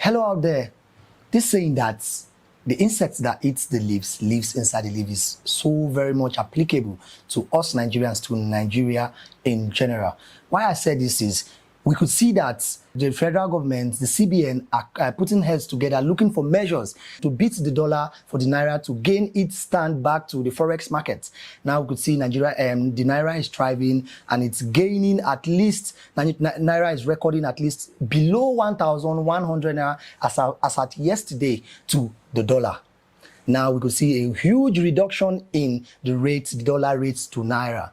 Hello out there. This saying that the insect that eats the leaves lives inside the leaf is so very much applicable to us Nigerians, to Nigeria in general. Why I said this is we could see that the federal government, the CBN, are putting heads together, looking for measures to beat the dollar for the Naira to gain its stand back to the forex market. Now we could see Nigeria, the Naira is thriving and it's gaining at least, Naira is recording at least below 1,100 Naira as at yesterday to the dollar. Now we could see a huge reduction in the rates, the dollar rates to Naira.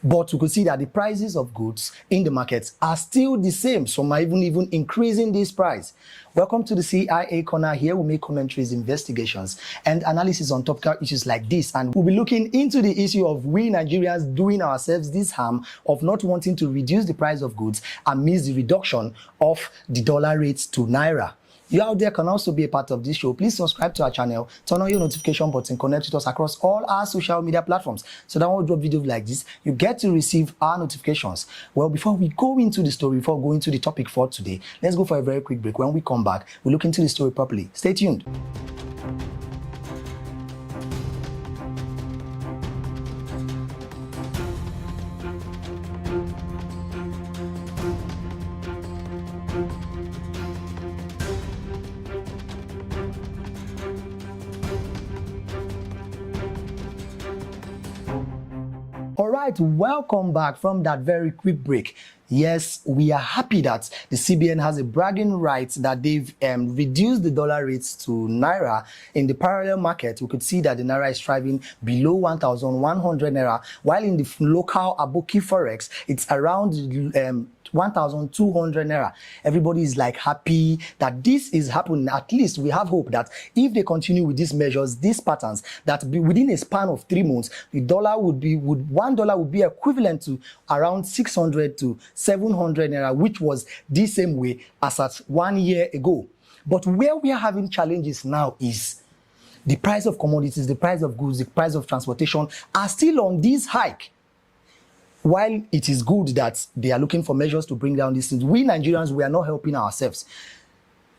But we could see that the prices of goods in the markets are still the same. Some are even increasing this price. Welcome to the CIA Corner. Here we make commentaries, investigations, and analysis on topical issues like this. And we'll be looking into the issue of we Nigerians doing ourselves this harm of not wanting to reduce the price of goods amidst the reduction of the dollar rates to Naira. You out there can also be a part of this show. Please subscribe to our channel, turn on your notification button, connect with us across all our social media platforms so that when we drop videos like this, you get to receive our notifications. Well, before we go into the story, before going to the topic for today, let's go for a very quick break. When we come back, we'll look into the story properly. Stay tuned. Alright, welcome back from that very quick break. Yes, we are happy that the CBN has a bragging right that they've reduced the dollar rates to Naira. In the parallel market, we could see that the Naira is thriving below 1,100 Naira, while in the local Aboki Forex, it's around 1,200 Naira. Everybody is like happy that this is happening. At least we have hope that if they continue with these measures, these patterns, that within a span of 3 months, the dollar would $1 would be equivalent to around 600 to 700 Naira, which was the same way as at 1 year ago. But where we are having challenges now is the price of commodities, the price of goods, the price of transportation are still on this hike. While it is good that they are looking for measures to bring down these things, we Nigerians, we are not helping ourselves.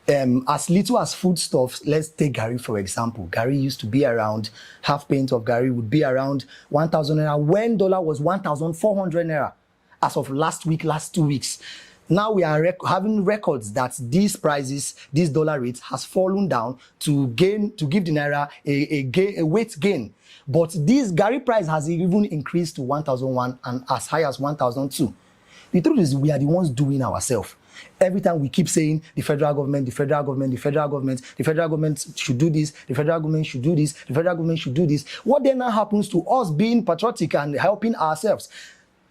As little as foodstuffs, let's take Gari for example. Gari used to be around, half pint of Gari would be around 1,000 Naira when dollar was 1,400 Naira as of last 2 weeks. Now we are having records that these prices, this dollar rate has fallen down to give the Naira a weight gain. But this Gari price has even increased to 1,001 and as high as 1,002. The truth is we are the ones doing ourselves. Every time we keep saying the federal government, the federal government, the federal government, the federal government should do this, the federal government should do this, the federal government should do this. What then now happens to us being patriotic and helping ourselves?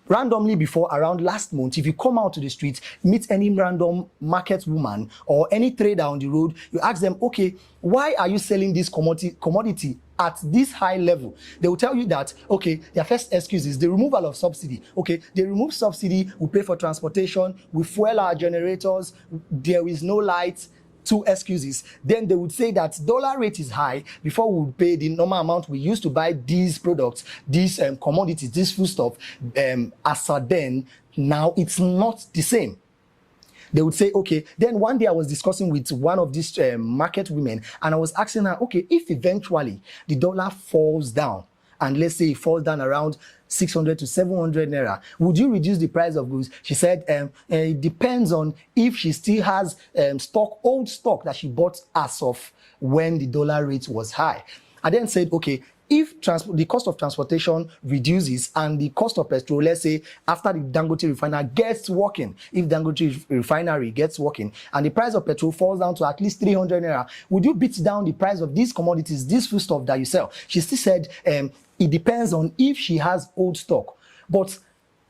Randomly before, around last month, if you come out to the street, meet any random market woman or any trader on the road, you ask them, okay, why are you selling this commodity at this high level? They will tell you that, okay, their first excuse is the removal of subsidy. Okay, they remove subsidy, we pay for transportation, we fuel our generators, there is no light. 2 excuses. Then they would say that dollar rate is high. Before we would pay the normal amount we used to buy these products, these commodities, this food stuff, as at then, now it's not the same. They would say, okay, then one day I was discussing with one of these market women and I was asking her, okay, if eventually the dollar falls down, and let's say it falls down around 600 to 700 Naira, would you reduce the price of goods? She said it depends on if she still has old stock that she bought as of when the dollar rate was high. I then said, okay, if the cost of transportation reduces and the cost of petrol, let's say after the Dangote refinery gets working, if Dangote refinery gets working and the price of petrol falls down to at least 300 Naira, would you beat down the price of these commodities, this food stuff that you sell? She still said it depends on if she has old stock. But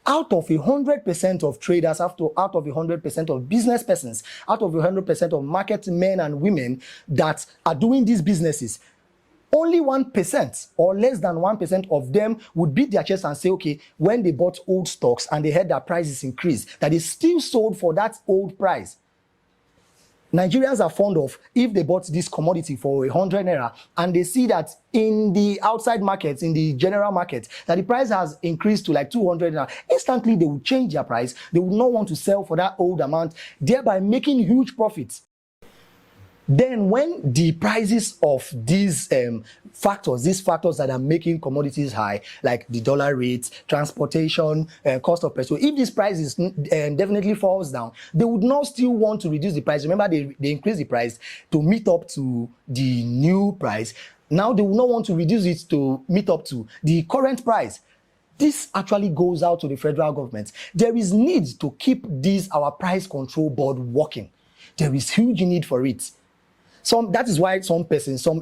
out of 100% of traders, out of 100% of business persons, out of 100% of market men and women that are doing these businesses, only 1% or less than 1% of them would beat their chest and say, okay, when they bought old stocks and they heard that prices increased, that is still sold for that old price. Nigerians are fond of, if they bought this commodity for 100 Naira and they see that in the outside markets, in the general market, that the price has increased to like 200 Naira, instantly they will change their price. They will not want to sell for that old amount, thereby making huge profits. Then when the prices of these factors that are making commodities high, like the dollar rate, transportation, cost of petrol, if this price definitely falls down, they would not still want to reduce the price. Remember, they increase the price to meet up to the new price. Now they will not want to reduce it to meet up to the current price. This actually goes out to the federal government. There is need to keep our price control board working. There is huge need for it. That is why some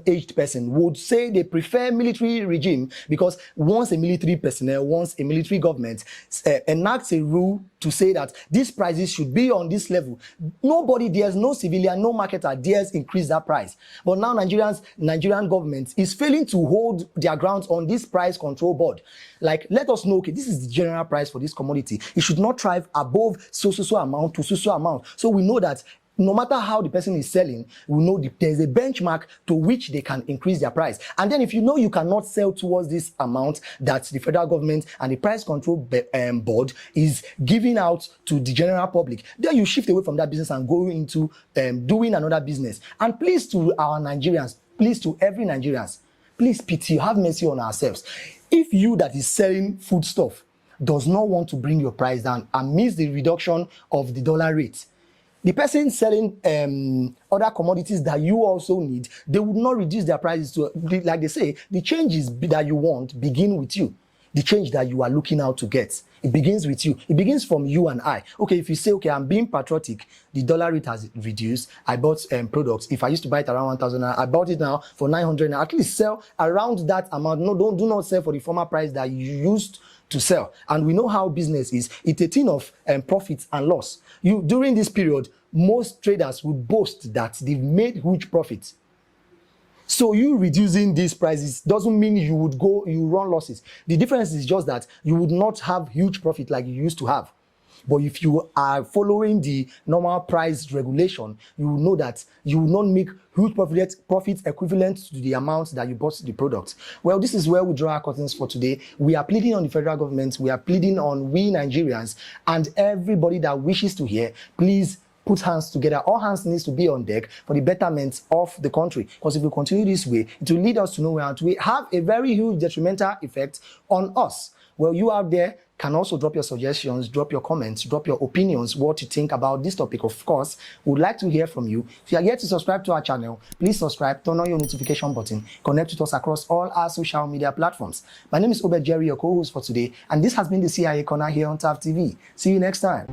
aged person would say they prefer military regime, because once a military personnel, once a military government enacts a rule to say that these prices should be on this level, nobody dares, no civilian, no marketer dares increase that price. But now Nigerian government is failing to hold their grounds on this price control board. Like, let us know, okay, this is the general price for this commodity. It should not thrive above so amount to so amount. So we know that no matter how the person is selling, we know there's a benchmark to which they can increase their price. And then if you know you cannot sell towards this amount that the federal government and the price control board is giving out to the general public, then you shift away from that business and go into doing another business. And please, to our Nigerians, please, to every Nigerians, please pity, have mercy on ourselves. If you that is selling food stuff does not want to bring your price down amidst the reduction of the dollar rate, the person selling other commodities that you also need, they would not reduce their prices to, like they say, the changes that you want begin with you. The change that you are looking out to get, it begins with you. It begins from you and I. Okay, if you say, okay, I'm being patriotic, the dollar rate has reduced. I bought products. If I used to buy it around 1,000, I bought it now for 900. At least sell around that amount. No, do not sell for the former price that you used to sell. And we know how business is. It's a thing of profits and loss. During this period, most traders would boast that they've made huge profits. So you reducing these prices doesn't mean you run losses. The difference is just that you would not have huge profit like you used to have. But if you are following the normal price regulation, you will know that you will not make huge profits equivalent to the amount that you bought the product. Well, this is where we draw our curtains for today. We are pleading on the federal government. We are pleading on we Nigerians and everybody that wishes to hear. Please put hands together. All hands needs to be on deck for the betterment of the country. Because if we continue this way, it will lead us to nowhere and we have a very huge detrimental effect on us. Well, you out there can also drop your suggestions, drop your comments, drop your opinions, what you think about this topic. Of course, we would like to hear from you. If you are yet to subscribe to our channel, please subscribe, turn on your notification button, connect with us across all our social media platforms. My name is Obed Jerry, your co-host for today, and this has been the CIA Corner here on TAF TV. See you next time.